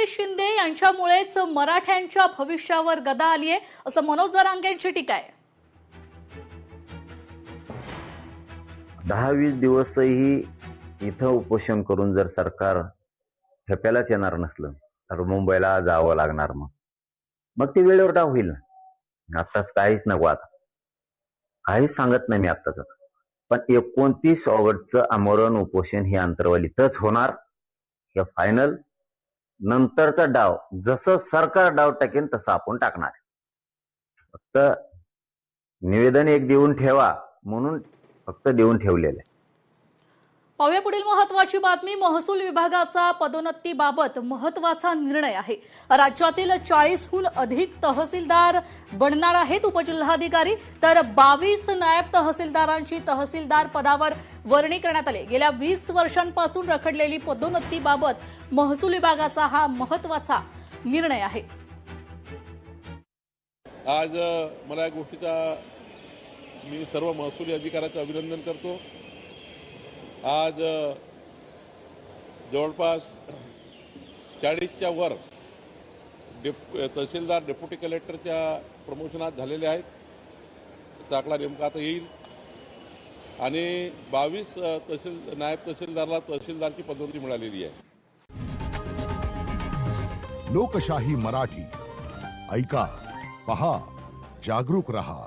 फडणवीस शिंदे यांच्यामुळेच मराठ्यांच्या भविष्यावर गदा आलीये असं मनोज जरांगेंची टीका आहे। 10-20 दिवसही इथं उपोषण करून जर सरकार ठेप्यालाच येणार नसलं तर मुंबईला जावं लागणार। मग ते वेळेवर डाव होईल ना। आत्ताच काहीच नको, आता काहीच सांगत नाही मी आत्ताच, पण 29 ऑगस्टचं आमरण उपोषण हे अंतरवालीतच होणार। हे फायनल। नंतरचा डाव जसं सरकार डाव टाकेन तसं आपण टाकणार। फक्त निवेदन एक देऊन ठेवा म्हणून फक्त देऊन ठेवलेलं आहे। पाहूया पुढील महत्त्वाची बातमी। महसूल विभागाचा पदोन्नतीबाबत महत्त्वाचा निर्णय आहे। राज्यातील 40हून अधिक तहसीलदार बनणार आहेत उपजिल्हाधिकारी, तर 22 नायब तहसीलदारांची तहसीलदार पदावर वर्णी करण्यात आली। गेल्या 20 वर्षांपासून रखडलेली पदोन्नतीबाबत महसूल विभागाचा हा महत्त्वाचा निर्णय आहे। आज मला या गोष्टीचा मी सर्व महसुली अधिकाऱ्यांचं अभिनंदन करतो। आज जवळपास 40च्या वर तहसीलदार डेप्युटी कलेक्टरच्या प्रमोशनात झालेले आहेत। दाखला नेमका आता येईल आणि 22 नायब तहसीलदारला तहसीलदारची पदोन्नती मिळालेली आहे। लोकशाही मराठी ऐका, पहा, जागरूक रहा।